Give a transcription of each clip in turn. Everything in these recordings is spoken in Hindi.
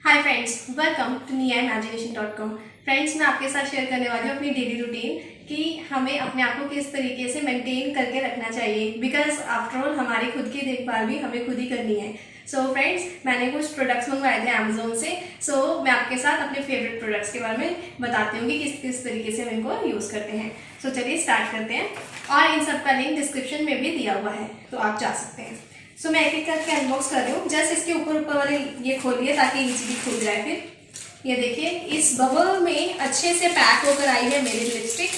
Hi friends, welcome to niaimagination.com। Friends, मैं आपके साथ शेयर करने वाली हूँ अपनी डेली रूटीन कि हमें अपने आप को किस तरीके से मेंटेन करके रखना चाहिए, बिकॉज आफ्टर ऑल हमारी खुद की देखभाल भी हमें खुद ही करनी है। सो फ्रेंड्स, मैंने कुछ प्रोडक्ट्स मंगवाए थे अमेजोन से। मैं आपके साथ अपने फेवरेट प्रोडक्ट्स के बारे में बताती हूँ कि किस किस तरीके से हम इनको यूज़ करते हैं। चलिए स्टार्ट करते हैं, और इन सब का लिंक डिस्क्रिप्शन में भी दिया हुआ है, तो आप जा सकते हैं। मैं एक एक करके अनबॉक्स कर रही हूँ। जस्ट इसके ऊपर वाले ये खोलिए ताकि इजीली खुल जाए। फिर ये देखिए, इस बबल में अच्छे से पैक होकर आई है मेरी लिपस्टिक।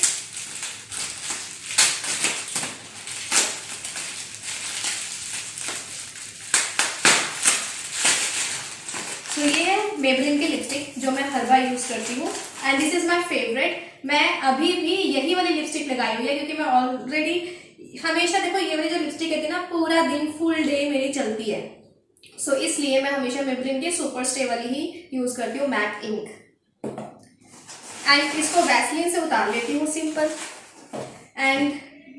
ये है मेबलिन की लिपस्टिक जो मैं हर बार यूज करती हूँ, and this is my favourite. मैं अभी भी यही वाली लिपस्टिक लगाई हुई है क्योंकि मैं ऑलरेडी हमेशा, देखो ये वाली जो लिपस्टिक है ना, पूरा दिन फुल डे मेरी चलती है। इसलिए मैं हमेशा मेबलिन की सुपर स्टे वाली ही यूज करती हूँ, मैट इंक। एंड इसको वैसलीन से उतार लेती हूँ सिंपल। एंड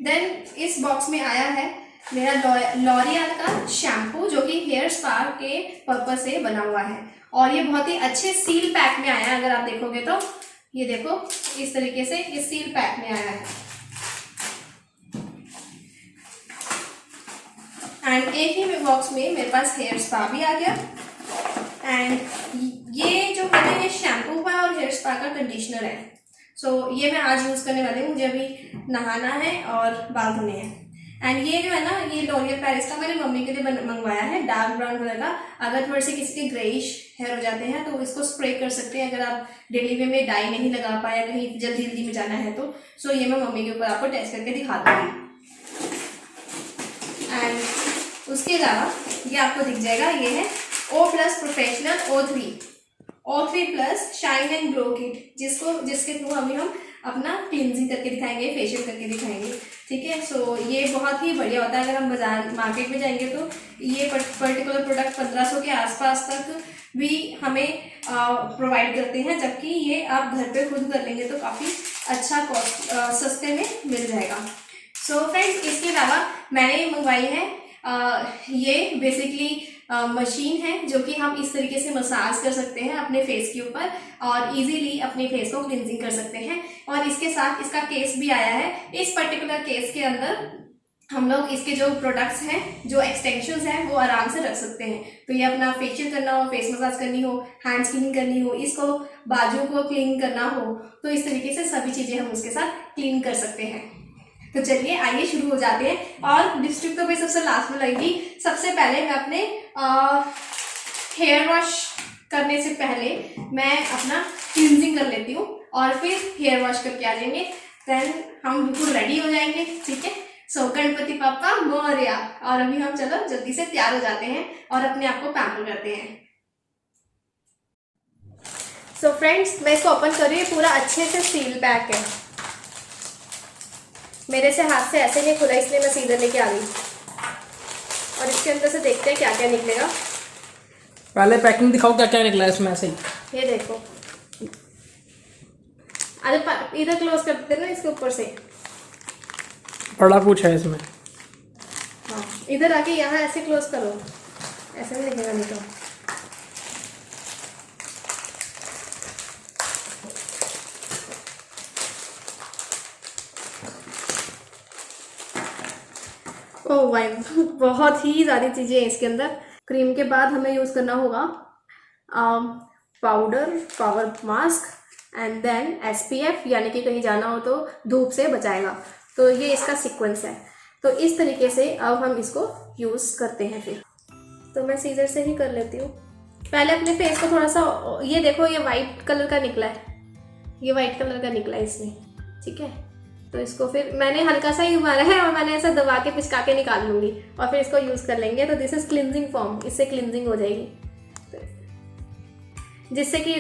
देन इस बॉक्स में आया है मेरा लॉरियल का शैम्पू, जो कि हेयर स्पा के पर्पज से बना हुआ है, और ये बहुत ही अच्छे सील पैक में आया है। अगर आप देखोगे तो ये देखो, इस तरीके से ये सील पैक में आया है। एंड एक ही बॉक्स में मेरे पास हेयर स्पा भी आ गया। एंड ये जो है ये शैम्पू है और हेयर स्पा का कंडीशनर है। ये मैं आज यूज करने वाली हूँ। मुझे अभी नहाना है और बाल धोने हैं। एंड ये जो है ना, ये लॉरियल पेरिस का मैंने मम्मी के लिए मंगवाया है, डार्क ब्राउन कलर का। अगर थोड़े से किसी के ग्रेइश हेयर हो जाते हैं तो इसको स्प्रे कर सकते हैं, अगर आप डेली वे में डाई नहीं लगा पाए, कहीं जल्दी जल्दी में जाना है तो। ये मैं मम्मी के ऊपर आपको टेस्ट करके दिखा दूंगी। एंड उसके अलावा ये आपको दिख जाएगा, ये है O+ professional O3 plus shine and glow kit, जिसके थ्रू हम अपना क्लिनजिंग करके दिखाएंगे, फेशियल करके दिखाएंगे। ठीक है। ये बहुत ही बढ़िया होता है। अगर हम बाजार मार्केट में जाएंगे तो ये पर्टिकुलर प्रोडक्ट 1500 के आसपास तक भी हमें प्रोवाइड करते हैं, जबकि ये आप घर पे खुद कर लेंगे तो काफ़ी अच्छा कॉस्ट सस्ते में मिल जाएगा। फ्रेंड्स, इसके अलावा मैंने मंगवाई है ये बेसिकली मशीन है, जो कि हम इस तरीके से मसाज कर सकते हैं अपने फेस के ऊपर, और इजीली अपने फेस को क्लिनजिंग कर सकते हैं। और इसके साथ इसका केस भी आया है। इस पर्टिकुलर केस के अंदर हम लोग इसके जो प्रोडक्ट्स हैं, जो एक्सटेंशंस हैं, वो आराम से रख सकते हैं। तो ये अपना फेशियल करना हो, फेस मसाज करनी हो, हैंड्स क्लीन करनी हो, इसको बाजू को क्लीन करना हो, तो इस तरीके से सभी चीजें हम उसके साथ क्लीन कर सकते हैं। चलिए आइए शुरू हो जाते हैं। और लिपस्टिक तो मैं सबसे लास्ट में लगेगी। सबसे पहले मैं अपने हेयर वॉश करने से पहले मैं अपना क्लींजिंग कर लेती हूँ, और फिर हेयर वॉश करके आ जाएंगे। देन हम बिल्कुल रेडी हो जाएंगे। ठीक है। गणपति पापा मोरया। और अभी हम चलो जल्दी से तैयार हो जाते हैं और अपने आप को पैम्पर करते हैं। फ्रेंड्स, मैं इसको ओपन कर रही हूँ। पूरा अच्छे से सील पैक है। मेरे से हाथ से ऐसे नहीं खुला, इसलिए मैं सीधे लेके आ गई। और इसके अंदर से देखते हैं क्या क्या निकलेगा। पहले पैकिंग दिखाओ, क्या क्या निकला है इसमें से ही। ये देखो, अरे इधर क्लोज कर देते ना, इसके ऊपर से। बड़ा कुछ है इसमें। हाँ, इधर आके यहाँ ऐसे क्लोज करो, ऐसे नहीं दिखेगा नहीं तो। ओह भाई, बहुत ही सारी चीजें हैं इसके अंदर। क्रीम के बाद हमें यूज करना होगा power mask, and then SPF, यानी कि कहीं जाना हो तो धूप से बचाएगा। तो ये इसका सीक्वेंस है। तो इस तरीके से अब हम इसको यूज करते हैं। फिर तो मैं सीजर से ही कर लेती हूँ। पहले अपने फेस को थोड़ा सा, ये देखो, ये वाइट कलर का निकला है, ये वाइट कलर का निकला है इसमें। ठीक है। तो इसको फिर मैंने हल्का सा ही मारा है, और मैंने ऐसा दबा के पिचका के निकाल लूंगी, और फिर इसको यूज कर लेंगे। तो दिस इज क्लिनजिंग फॉर्म, इससे क्लिनजिंग हो जाएगी। जिससे कि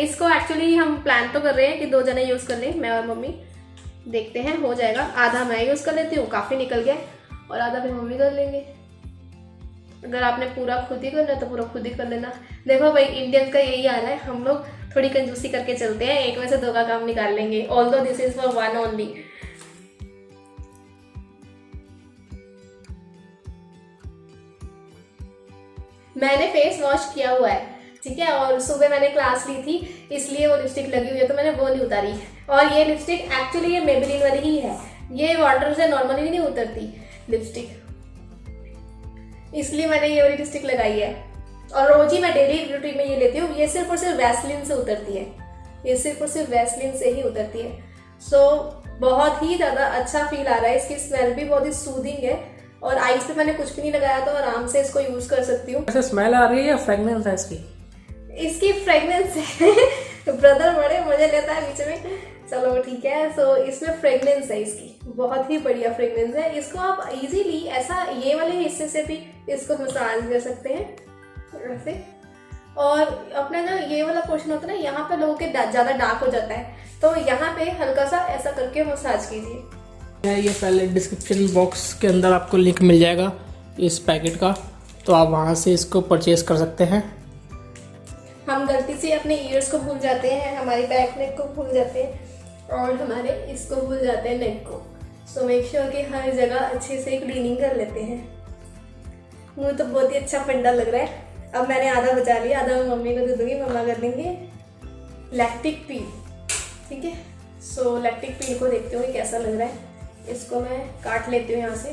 इसको एक्चुअली हम प्लान तो कर रहे हैं कि 2 जने यूज कर लें, मैं और मम्मी। देखते हैं हो जाएगा। आधा मैं यूज कर लेती हूँ, काफी निकल गया, और आधा फिर मम्मी कर लेंगे। अगर आपने पूरा खुद ही करना है तो पूरा खुद ही कर लेना। देखो भाई, इंडियंस का यही हाल है, हम लोग थोड़ी कंजूसी करके चलते हैं, एक में से 2 का काम निकाल लेंगे। Although this is for 1 only. मैंने फेस वॉश किया हुआ है, ठीक है। और सुबह मैंने क्लास ली थी इसलिए वो लिपस्टिक लगी हुई है, तो मैंने वो नहीं उतारी। और ये लिपस्टिक एक्चुअली ये मेबेलिन वाली ही है, ये वाटर से नॉर्मली नहीं उतरती लिपस्टिक, इसलिए मैंने ये वाली लिपस्टिक लगाई है। और रोज ही मैं डेली रूटीन में ये लेती हूँ। ये सिर्फ और सिर्फ वैसलिन से उतरती है, ये सिर्फ और सिर्फ वैसलिन से ही उतरती है। सो बहुत ही ज़्यादा अच्छा फील आ रहा है, इसकी स्मेल भी बहुत ही सूदिंग है। और आईज पे मैंने कुछ भी नहीं लगाया, तो आराम से इसको यूज़ कर सकती हूँ। ऐसे स्मेल आ रही है या फ्रेगनेंस है इसकी? इसकी फ्रेगनेंस है ब्रदर बड़े मजे लेता है बीच में, चलो ठीक है। सो इसमें फ्रेगनेंस है इसकी, बहुत ही बढ़िया फ्रेगनेंस है। इसको आप इजीली ऐसा ये वाले हिस्से से भी इसको मसाज कर सकते हैं ऐसे। और अपना ना ये वाला पोर्शन होता है ना, यहाँ पे लोगों के ज़्यादा डार्क हो जाता है, तो यहाँ पे हल्का सा ऐसा करके मसाज कीजिए। ये पहले डिस्क्रिप्शन बॉक्स के अंदर आपको लिंक मिल जाएगा इस पैकेट का, तो आप वहाँ से इसको परचेज कर सकते हैं। हम गलती से अपने ईयर्स को भूल जाते हैं, हमारी बैक नेक को भूल जाते हैं और हमारे इसको भूल जाते हैं नेक को। सो मेक श्योर कि हर जगह अच्छे से क्लीनिंग कर लेते हैं। मुझे तो बहुत ही अच्छा फंडा लग रहा है। अब मैंने आधा बचा लिया, आधा मैं मम्मी को दे दूँगी, मम्मा कर देंगे लैक्टिक पील, ठीक है। सो लैक्टिक पील को देखते हुए कैसा लग रहा है, इसको मैं काट लेती हूँ यहाँ से।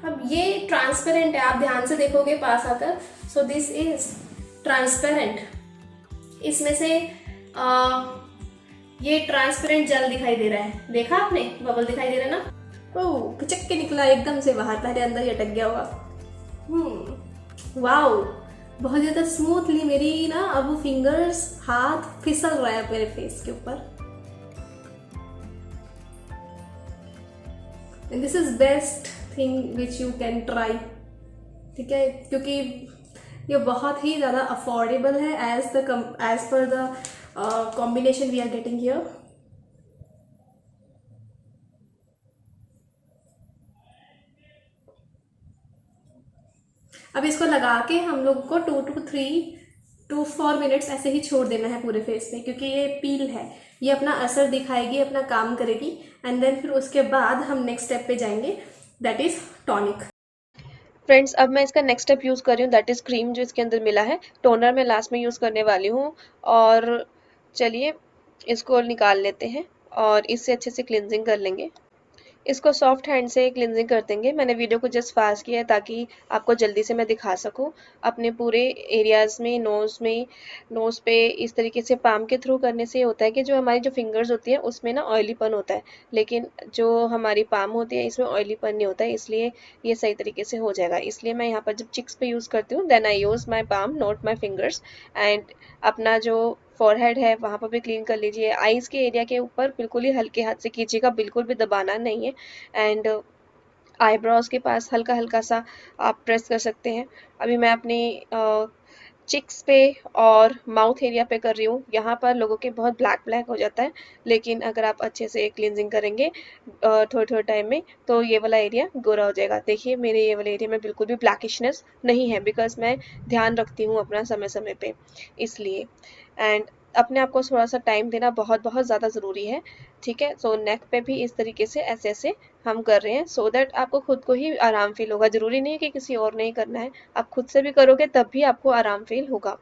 अब ये ट्रांसपेरेंट है, आप ध्यान से देखोगे पास आकर। So this is transparent. इसमें से ये ट्रांसपेरेंट जेल दिखाई दे रहा है, देखा आपने? बबल दिखाई दे रहा है ना? ओह, पिचक के निकला एकदम से बाहर, पहले अंदर ही अटक गया होगा। वाओ, बहुत ज़्यादा स्मूथली मेरी ना अब फिंगर्स, हाथ फिसल रहा है मेरे फेस के ऊपर। This is best thing which you can try, ठीक है, क्योंकि ये बहुत ही ज़्यादा अफोर्डेबल है as per the combination we are getting here. अब इसको लगा के हम लोग को 2 to 4 मिनट्स ऐसे ही छोड़ देना है पूरे फेस पे, क्योंकि ये पील है, ये अपना असर दिखाएगी, अपना काम करेगी। एंड देन फिर उसके बाद हम नेक्स्ट स्टेप पे जाएंगे, दैट इज टॉनिक। फ्रेंड्स, अब मैं इसका नेक्स्ट स्टेप यूज़ कर रही हूँ, दैट इज़ क्रीम जो इसके अंदर मिला है। टोनर मैं लास्ट में यूज़ करने वाली हूँ। और चलिए इसको निकाल लेते हैं और इससे अच्छे से क्लिनजिंग कर लेंगे। इसको सॉफ्ट हैंड से क्लिनजिंग कर देंगे। मैंने वीडियो को जस्ट फास्ट किया है ताकि आपको जल्दी से मैं दिखा सकूं। अपने पूरे एरियाज़ में, नोज़ पे इस तरीके से पाम के थ्रू करने से होता है कि जो हमारी जो फिंगर्स होती है उसमें ना ऑयलीपन होता है, लेकिन जो हमारी पाम होती है इसमें ऑयलीपन नहीं होता है, इसलिए ये सही तरीके से हो जाएगा। इसलिए मैं यहाँ पर जब चिक्स पे यूज़ करती हूँ, then I use my palm, not my fingers. And अपना जो फॉरहेड है वहाँ पर भी क्लीन कर लीजिए। आईज के एरिया के ऊपर बिल्कुल ही हल्के हाथ से कीजिएगा, बिल्कुल भी दबाना नहीं है। एंड आईब्रोज के पास हल्का हल्का सा आप प्रेस कर सकते हैं। अभी मैं अपनी चिक्स पे और माउथ एरिया पे कर रही हूँ। यहाँ पर लोगों के बहुत ब्लैक हो जाता है, लेकिन अगर आप अच्छे से क्लींजिंग करेंगे थोड़े थोड़े टाइम में, तो ये वाला एरिया गोरा हो जाएगा। देखिए मेरे ये वाले एरिया में बिल्कुल भी ब्लैकिशनेस नहीं है, बिकॉज मैं ध्यान रखती हूँ अपना समय समय पे, इसलिए। एंड अपने आप को थोड़ा सा टाइम देना बहुत बहुत ज़्यादा ज़रूरी है, ठीक है। सो नेक पे भी इस तरीके से ऐसे ऐसे हम कर रहे हैं, सो दैट आपको खुद को ही आराम फील होगा। ज़रूरी नहीं है कि किसी और ने ही करना है, आप खुद से भी करोगे तब भी आपको आराम फील होगा।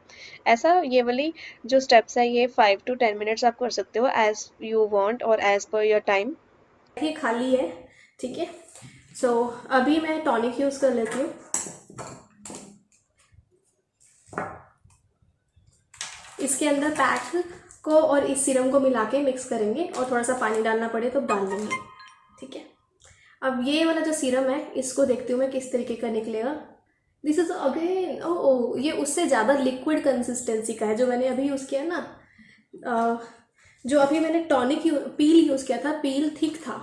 ऐसा ये वाली जो स्टेप्स है ये 5 to 10 मिनट्स आप कर सकते हो, एज यू वांट और एज पर योर टाइम। ये खाली है, ठीक है। सो अभी मैं टॉनिक यूज़ कर लेती हूँ। इसके अंदर पैक को और इस सीरम को मिला के मिक्स करेंगे, और थोड़ा सा पानी डालना पड़े तो डाल देंगे, ठीक है। अब ये वाला जो सीरम है इसको देखती हूँ मैं किस तरीके का निकलेगा। दिस इज अगेन ये उससे ज़्यादा लिक्विड कंसिस्टेंसी का है जो मैंने अभी यूज़ किया ना। जो अभी मैंने टॉनिक पील यूज़ किया था, पील थिक था,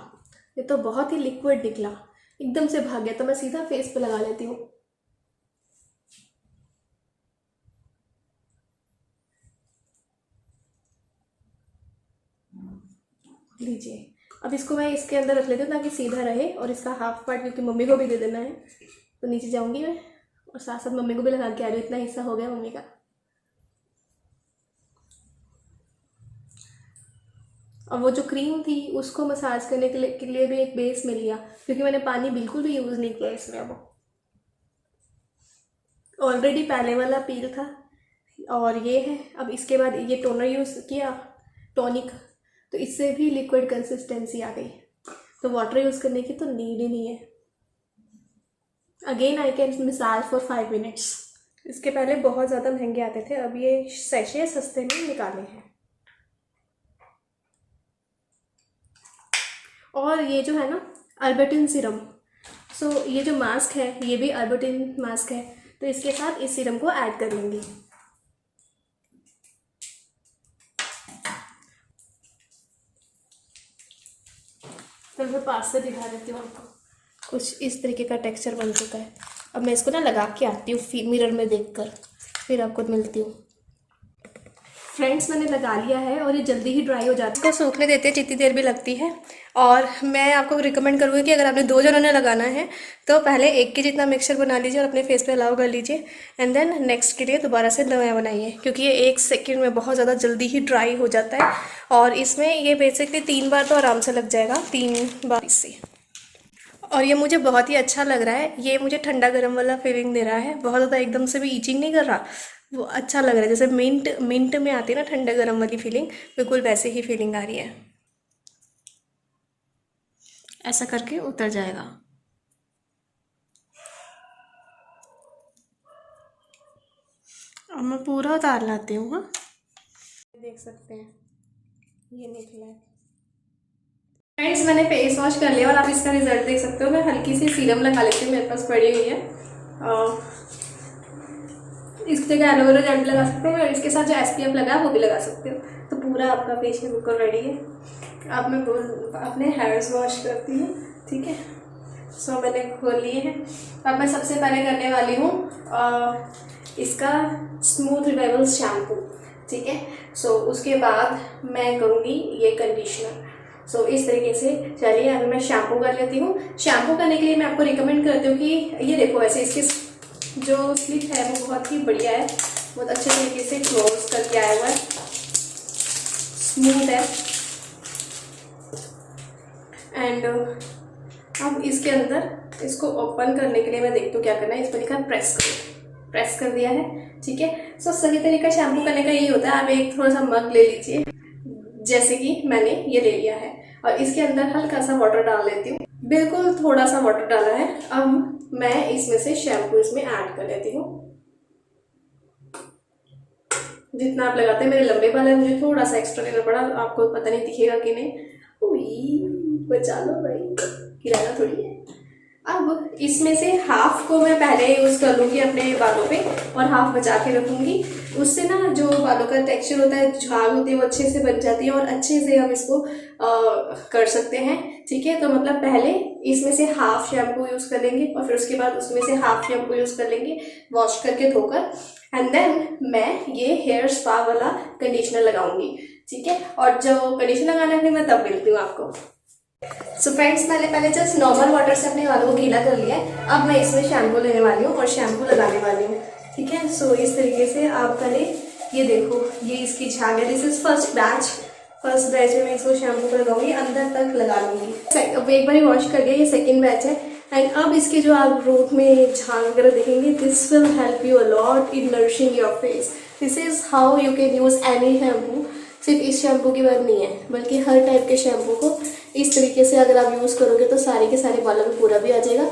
ये तो बहुत ही लिक्विड निकला, एकदम से भाग गया। तो मैं सीधा फेस पे लगा लेती हूँ। लीजिए, अब इसको मैं इसके अंदर रख लेती हूँ ताकि सीधा रहे, और इसका हाफ पार्ट क्योंकि मम्मी को भी दे देना है, तो नीचे जाऊंगी मैं और साथ साथ मम्मी को भी लगा के आ रही हूँ। इतना हिस्सा हो गया मम्मी का। और वो जो क्रीम थी उसको मसाज करने के लिए भी एक बेस मिल गया, क्योंकि मैंने पानी बिल्कुल भी यूज़ नहीं किया इसमें। अब ऑलरेडी पहले वाला पील था और ये है। अब इसके बाद ये टोनर यूज़ किया, टॉनिक, तो इससे भी लिक्विड कंसिस्टेंसी आ गई, तो वाटर यूज़ करने की तो नीड ही नहीं है। Again I can massage for 5 minutes. इसके पहले बहुत ज़्यादा महंगे आते थे, अब ये सैशे सस्ते में निकाले हैं। और ये जो है ना अल्बर्टिन सीरम, सो ये जो मास्क है ये भी अल्बर्टिन मास्क है, तो इसके साथ इस सीरम को ऐड कर लेंगे। तो मैं पास से दिखा देती हूँ आपको, कुछ इस तरीके का टेक्सचर बन चुका है। अब मैं इसको ना लगा के आती हूँ मिरर में देखकर, फिर आपको मिलती हूँ। फ्रेंड्स मैंने लगा लिया है और ये जल्दी ही ड्राई हो जाता है। इसको सूखने देते हैं जितनी देर भी लगती है। और मैं आपको रिकमेंड करूँगी कि अगर आपने 2 जनों ने लगाना है तो पहले 1 के जितना मिक्सचर बना लीजिए और अपने फेस पे अलाउ कर लीजिए, एंड देन नेक्स्ट के लिए दोबारा से नया बनाइए, क्योंकि ये 1 सेकेंड में बहुत ज़्यादा जल्दी ही ड्राई हो जाता है। और इसमें ये बेसिकली 3 बार तो आराम से लग जाएगा, 3 बार इससे। और ये मुझे बहुत ही अच्छा लग रहा है, ये मुझे ठंडा गर्म वाला फीलिंग दे रहा है, बहुत ज़्यादा एकदम से भी ईचिंग नहीं कर रहा, वो अच्छा लग रहा है। जैसे मिंट में आती है ना ठंडा गर्म वाली फीलिंग, बिल्कुल वैसे ही फीलिंग आ रही है। ऐसा करके उतर जाएगा। अब मैं पूरा उतार लाती हूँ। हाँ, देख सकते हैं ये निकला है। फ्रेंड्स मैंने फेस वॉश कर लिया और आप इसका रिजल्ट देख सकते हो। मैं हल्की सी सीरम लगा लेती हूँ, मेरे पास पड़ी हुई है। इसकी जगह एलोवेरा जेल भी लगा सकते हो और इसके साथ जो SPF लगा है वो भी लगा सकते हो। तो पूरा आपका फेशियल बिल्कुल रेडी है। अब मैं अपने हेयर्स वॉश करती हूँ, ठीक है। सो मैंने खोल लिए हैं। अब मैं सबसे पहले करने वाली हूँ इसका स्मूथ रिवाइवल शैम्पू, ठीक है। सो उसके बाद मैं करूँगी ये कंडीशनर। सो इस तरीके से चलिए अभी मैं शैम्पू कर लेती हूँ। शैम्पू करने के लिए मैं आपको रिकमेंड करती हूँ कि ये देखो, वैसे इसकी जो स्लिप है वो बहुत ही बढ़िया है, बहुत अच्छे तरीके से क्लोज करके आया हुआ है, स्मूथ है। एंड अब इसके अंदर इसको ओपन करने के लिए मैं देखती हूँ क्या करना है। इस पर लिखा है प्रेस कर दिया है, ठीक है। सो सही तरीका शैम्पू करने का यही होता है। आप एक थोड़ा सा मग ले लीजिए, जैसे कि मैंने ये ले लिया है, और इसके अंदर हल्का सा वाटर डाल लेती हूँ, बिल्कुल थोड़ा सा वाटर डाला है। अब मैं इसमें से शैम्पू इसमें ऐड कर लेती हूँ। जितना आप लगाते हैं, मेरे लंबे बाल है, मुझे थोड़ा सा एक्स्ट्रा लेना पड़ा, आपको पता नहीं दिखेगा कि नहीं। बचा लो भाई, गिराना थोड़ी है। अब इसमें से हाफ को मैं पहले यूज़ कर लूँगी अपने बालों पे और हाफ बचा के रखूँगी। उससे ना जो बालों का टेक्सचर होता है, झाग होती है, वो अच्छे से बच जाती है और अच्छे से हम इसको कर सकते हैं, ठीक है। तो मतलब पहले इसमें से हाफ शैम्पू यूज़ कर लेंगे और फिर उसके बाद उसमें से हाफ शैम्पू यूज़ कर लेंगे वॉश करके धोकर, एंड देन मैं ये हेयर स्पा वाला कंडीशनर लगाऊंगी, ठीक है। और जो कंडीशनर लगाना है मैं तब मिलती हूँ आपको। सो फ्रेंड्स मैंने पहले जस्ट नॉर्मल वाटर से अपने बालों को गीला कर लिया है। अब मैं इसमें शैम्पू लेने वाली हूँ और शैम्पू लगाने वाली हूँ, ठीक है। सो इस तरीके से आप करें। ये देखो, ये इसकी झाग है, दिस इज फर्स्ट बैच में मैं इसको शैम्पू को लगाऊंगी, अंदर तक लगा लूँगी। अब एक बार वॉश कर लिया, ये सेकेंड बैच है। एंड अब इसके जो आप रूट में झाग वगैरह देखेंगे, this will help you a lot in nourishing your face. This is how you can use any shampoo. सिर्फ इस शैम्पू की बात नहीं है, बल्कि हर टाइप के शैम्पू को इस तरीके से अगर आप यूज़ करोगे तो सारे के सारे बालों में पूरा भी आ जाएगा,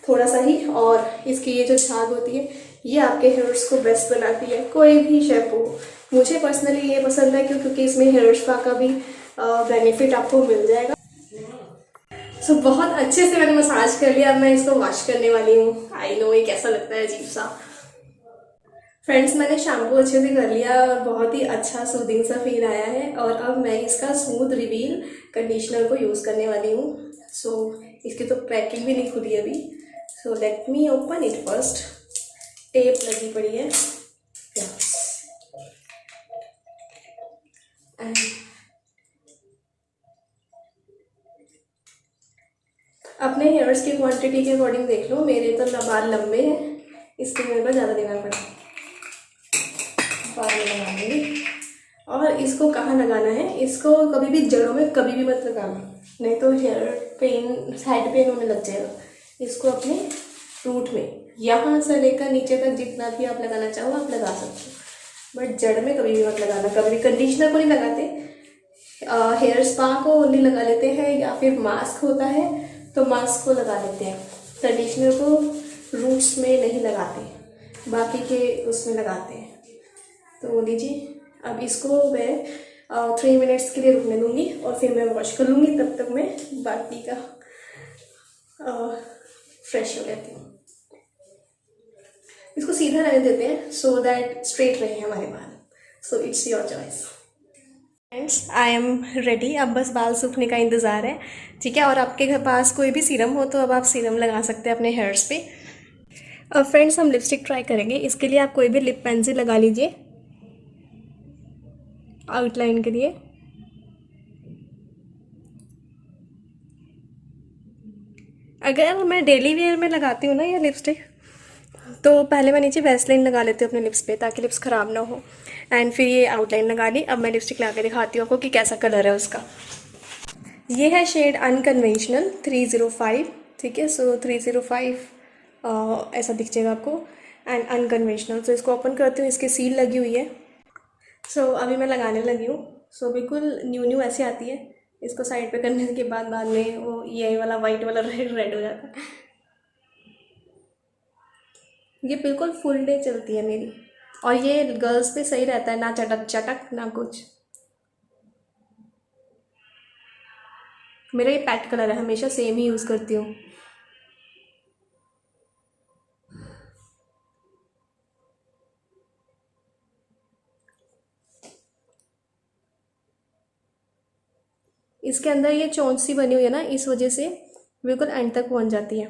थोड़ा सा ही। और इसकी ये जो झाग होती है, ये आपके हेयर्स को बेस्ट बनाती है, कोई भी शैम्पू। मुझे पर्सनली ये पसंद है क्योंकि इसमें हेयर स्पा का भी बेनिफिट आपको मिल जाएगा। सो बहुत अच्छे से मैंने मसाज कर लिया। अब मैं इसको वॉश करने वाली हूँ। आई नो ये कैसा लगता है, अजीब सा। फ्रेंड्स मैंने शैम्पू अच्छे से कर लिया और बहुत ही अच्छा सूदिंग सा फील आया है। और अब मैं इसका स्मूथ रिवील कंडीशनर को यूज़ करने वाली हूँ। सो इसकी तो पैकिंग भी नहीं खुली अभी। So let me open it first. Tape लगी पड़ी है, एंड अपने हेयर्स की क्वांटिटी के अकॉर्डिंग देख लो। मेरे तो बाल लंबे हैं, इसलिए मेरे को ज़्यादा देना पड़ा। बाल लगाऊंगी। और इसको कहाँ लगाना है, इसको कभी भी जड़ों में कभी भी मत लगाना, नहीं तो हेयर पेन, हेड पेन होने लग जाएगा। इसको अपने रूट में, यहाँ से लेकर नीचे तक जितना भी आप लगाना चाहो आप लगा सकते हो, बट जड़ में कभी भी मत लगाना। कभी भी कंडीशनर को नहीं लगाते, हेयर स्पा को ओनली लगा लेते हैं, या फिर मास्क होता है तो मास्क को लगा लेते हैं। कंडीशनर को रूट्स में नहीं लगाते, बाकी के उसमें लगाते हैं। तो वो लीजिए, अब इसको मैं 3 मिनट्स के लिए रुकने दूंगी और फिर मैं वॉश कर लूँगी। तब तक मैं बाकी का फ्रेश हो लेती हूँ। इसको सीधा रहने देते हैं सो दैट स्ट्रेट रहे हमारे बाल। So it's your choice. Friends, I am ready. अब बस बाल सूखने का इंतज़ार है, ठीक है। और आपके घर पास कोई भी सीरम हो तो अब आप सीरम लगा सकते हैं अपने हेयर्स पे। अब फ्रेंड्स, हम लिपस्टिक ट्राई करेंगे। इसके लिए आप कोई भी लिप पेंसिल लगा लीजिए आउटलाइन के लिए। अगर मैं डेली वेयर में लगाती हूँ ना ये लिपस्टिक, तो पहले मैं नीचे वैसलाइन लगा लेती हूँ अपने लिप्स पे ताकि लिप्स ख़राब ना हो, एंड फिर ये आउटलाइन लगा ली। अब मैं लिपस्टिक लगा के दिखाती हूँ आपको कि कैसा कलर है उसका। ये है शेड अनकन्वेंशनल 305, ठीक है। सो 305 ऐसा दिख जाएगा आपको, एंड अनकन्वेंशनल। तो इसको ओपन करती हूँ, इसकी सील लगी हुई है। सो अभी मैं लगाने लगी हूँ। सो बिल्कुल न्यू ऐसे आती है। इसको साइड पे करने के बाद में वो ये वाला वाइट वाला रेड हो जाता है। ये बिल्कुल फुल डे चलती है मेरी, और ये गर्ल्स पे सही रहता है, ना चटक चटक ना कुछ। मेरा ये पैट कलर है, हमेशा सेम ही यूज़ करती हूँ। इसके अंदर ये चोंच सी बनी हुई है ना, इस वजह से बिल्कुल एंड तक पहुंच जाती है।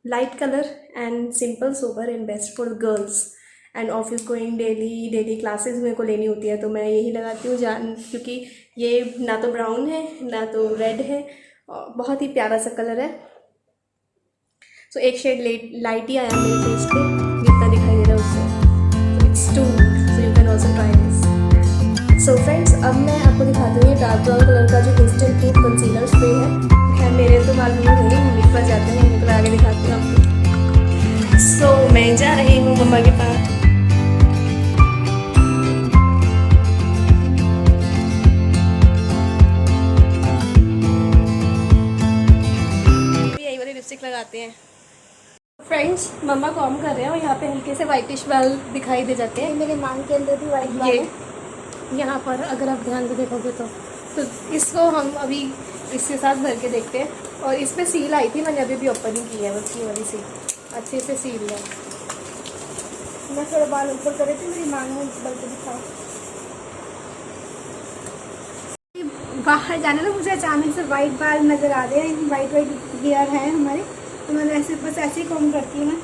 Light colour and simple sober and best for girls and office going daily classes मेरे को लेनी होती है, तो मैं यही लगाती हूँ क्योंकि ये ना तो ब्राउन है ना तो रेड है, बहुत ही प्यारा सा कलर है। सो एक शेड लाइट ही आया मेरे फेस पे, जितना दिखाई दे रहा है उससे। It's too good, so you can also try this. So friends, अब मैं आपको दिखाती हूँ ये डार्क ब्राउन कलर का जो इंस्टेंट प्रूफ कंसीलर स्प्रे है। खैर मेरे तो बाल में नहीं, मम्मी पास जाते हैं, मम्मी को आगे दिखाती हूँ आपको। सो मैं जा रही हूँ मम्मा के पास। यही वाली लिपस्टिक लगाते हैं। फ्रेंड्स, मम्मा कॉम कर रहे हैं और यहाँ पे हल्के से वाइटिश बाल दिखाई दे जाते हैं। मेरे मांग के अंदर भी वाइट बाल है। यहाँ पर अगर आप ध्यान से देखोगे तो इसको हम अभी इसके साथ भर के देखते हैं। और इस पर सील आई थी, मैंने अभी ओपन ही की है, बस ये वाली सील अच्छे से सील है। मैं थोड़ा बाल ऊपर करे थे, मेरी मांग में बल के दिखाओ। बाहर जाने ना मुझे अचानक से वाइट बाल नज़र आ रहे हैं, वाइट हेयर है हमारे, तो मैं ऐसे बस ऐसे ही कॉम करती हूँ मैं।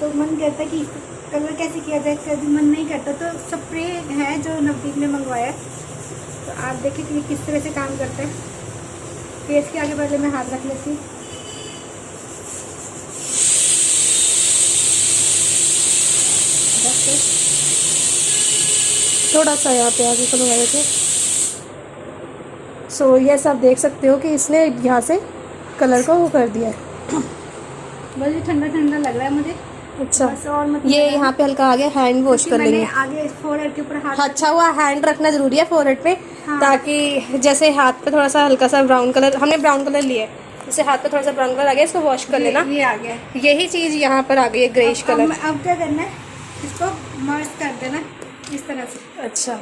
तो मन करता है कि कलर कैसे किया जाए, कभी मन नहीं करता। तो स्प्रे है जो नवदीप ने मंगवाया है, तो आप देखिए कि ये किस तरह से काम करता है। फेस के आगे पहले मैं हाथ रख लेती हूँ। थोड़ा सा यहाँ पे आगे को लगाए थे। सो यस, आप देख सकते हो कि इसने यहाँ से कलर को वो कर दिया है। बस ये ठंडा ठंडा लग रहा है मुझे। अच्छा, बस और मत ये यहाँ पे हल्का आगे हैंड वॉश कर लेंगे। आगे फोrehead के ऊपर हाथ अच्छा हुआ हैंड रखना जरूरी है फोरहेड पे, हाँ। ताकि जैसे हाथ पे थोड़ा सा हल्का सा ब्राउन कलर, हमने ब्राउन कलर लिया है, जैसे हाथ पे थोड़ा सा ब्राउन कलर आ गया, इसको वॉश कर लेना। ये आ गया। यही चीज़ यहाँ पर आ गई है, ग्रेइश कलर। अब क्या करना है, इसको मर्ज कर देना इस तरह से। अच्छा,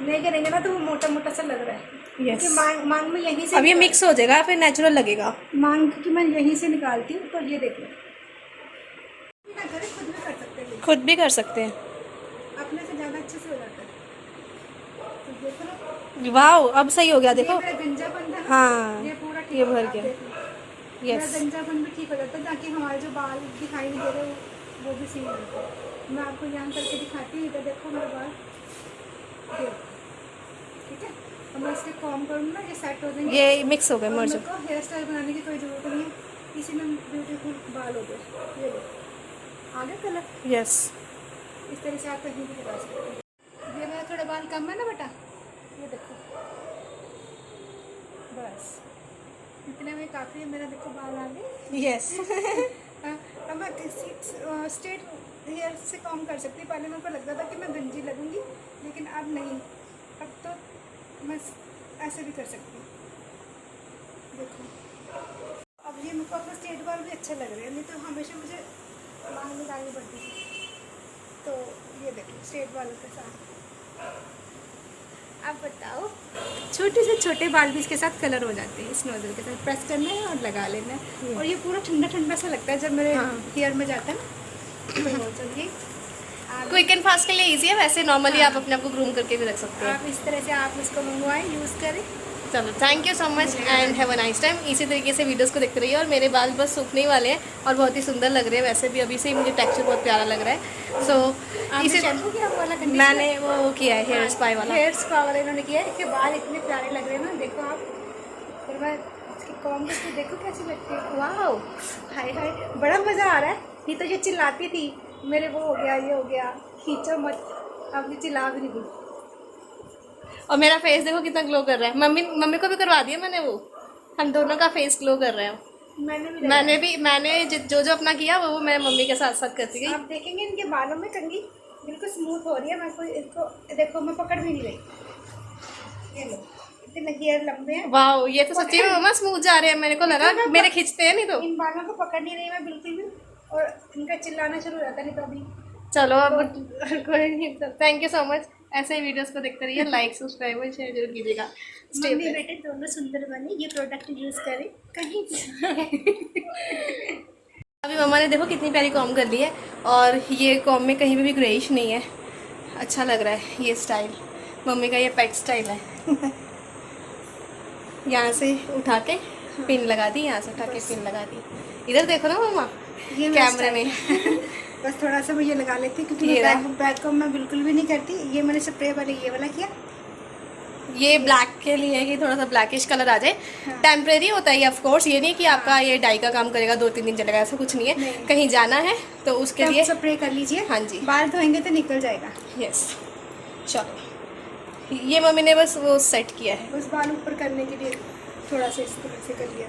नहीं करेंगे ना तो वो मोटा मोटा सा लग रहा है। यस। क्योंकि मांग में यहीं से अब ये मिक्स हो जाएगा, फिर नेचुरल लगेगा। मांग की मैं यहीं से निकालती हूँ। तो ये देखो, ना करें, खुद भी कर सकते हैं, खुद भी कर सकते हैं। अपने से ज़्यादा अच्छे से हो जाता है। तो देखो ना, वाह, अब सही हो गया, देखो। ये मेरा गंजापन था ना, हाँ, ये पूरा ठीक ये हो भर गया। गया। आप देखो, मेरा यस, गंजापन भी ठीक हो जाता है, ताकि हमारे जो बाल दिखाई नहीं दे रहे वो भी सही हो जाते हैं। मैं आपको यहाँ करके दिखाती हूँ। इधर देखो मेरे बाल, देखो, ठीक है। अब मैं इसके कॉम करूँगी ना, ये सेट हो जाएंगे। ये मिक्स हो गए, और मर्ज। मेरे को हेयर स्टाइल बनाने की कोई ज़रूरत नहीं है, इसी में ब्यूटीफुल बाल हो गए। ये देखो आ गया कलर। यस, इस तरह से आप कहीं भी लगा सकते हैं। ये मेरा थोड़ा बाल कम है ना बेटा, ये देखो, बस इतने में काफ़ी है, मेरा देखो बाल आ गए। यस अब मैं स्ट्रेट हेयर से कॉम कर सकती। पहले मेरे को लगता था कि मैं गंजी लगूंगी, लेकिन अब नहीं, अब तो मैं ऐसे भी कर सकती हूँ। देखो अब ये मेरे को अपना स्ट्रेट बाल भी अच्छे लग रहे हैं, नहीं तो हमेशा मुझे बाल निकालनी पड़ती थी। तो ये देखो स्ट्रेट बालों के साथ। आप बताओ, छोटे से छोटे बाल भी इसके साथ कलर हो जाते हैं। इस नोजल के साथ प्रेस करना है और लगा लेना है, और ये पूरा ठंडा ठंडा सा लगता है जब मेरे हेयर में जाता है ना। तो चलिए क्विक एंड फास्ट के लिए इजी है, वैसे नॉर्मली आप अपने आप को ग्रूम करके भी रख सकते हैं। आप इस तरह से आप इसको मंगवाएं, यूज़ करें। चलो thank you so much and have a nice time. इसी तरीके से वीडियोस को देखते रहिए। और मेरे बाल बस सूखने ही वाले हैं और बहुत ही सुंदर लग रहे हैं, वैसे भी अभी से ही मुझे टेक्सचर बहुत प्यारा लग रहा है। सो इसी शैम्पू किया वाला मैंने वो किया है हेयर स्पा वाला। हेयर स्पा वाला इन्होंने किया है। इसके बाल इतने प्यारे लग रहे हैं ना, देखो आप। फिर मैं इसकी कॉम करके देखो कैसी लगती है। वाह, हाय हाय, बड़ा मज़ा आ रहा है। नहीं तो ये चिल्लाती थी मेरे वो हो गया, ये हो गया, खींचो मत। अब ये चिल्ला भी नहीं दी। और मेरा फेस देखो कितना ग्लो कर रहा है। मम्मी को भी करवा दिया मैंने वो, हम दोनों का फेस ग्लो कर रहे हैं। मैंने जो जो अपना किया वो मैं मम्मी के साथ साथ करती गई। आप देखेंगे इनके बालों में कंघी बिल्कुल स्मूथ हो रही है। मैं कोई इसको देखो, मैं पकड़ भी नहीं रही। ये लो, इतने हेयर लंबे हैं। वाह, ये तो सच्ची में मम्मा स्मूथ जा रहे हैं। मेरे को लगा मेरे खींचते हैं नहीं तो। इन बालों को पकड़ नहीं रही मैं बिल्कुल भी, और इनका चिल्लाना शुरू हो जाता है नहीं तो अभी। चलो अब कोई नहीं। Thank you so much. ऐसे ही वीडियोस को देखते रहिए। लाइक सब्सक्राइब और शेयर जरूर कीजिएगा। मम्मी बेटे दोनों सुंदर बने। ये प्रोडक्ट यूज़ करें कहीं भी। अभी मम्मा ने देखो कितनी प्यारी कॉम कर ली है, और ये कॉम में कहीं भी ग्रेइश नहीं है। अच्छा लग रहा है ये स्टाइल। मम्मी का ये पेट स्टाइल है। यहाँ से उठा के पिन लगा दी, यहाँ से उठा के पिन लगा दी। इधर देखो ना मम्मा, ये कैमरे में। बस थोड़ा सा मैं ये लगा लेती हूँ, क्योंकि बैक को मैं बिल्कुल भी नहीं करती। ये मैंने स्प्रे वाले ये वाला किया। ये ब्लैक के लिए है कि थोड़ा सा ब्लैकिश कलर आ जाए। टेम्परेरी होता है ये, ऑफ कोर्स। ये नहीं कि आपका ये डाई का काम करेगा, 2-3 दिन चलेगा, ऐसा कुछ नहीं है। कहीं जाना है तो उसके लिए स्प्रे कर लीजिए। हाँ जी, बाल धोएंगे तो निकल जाएगा। यस। चलो, ये मम्मी ने बस वो सेट किया है। बस बाल ऊपर करने के लिए थोड़ा सा इस तरह से कर लिया।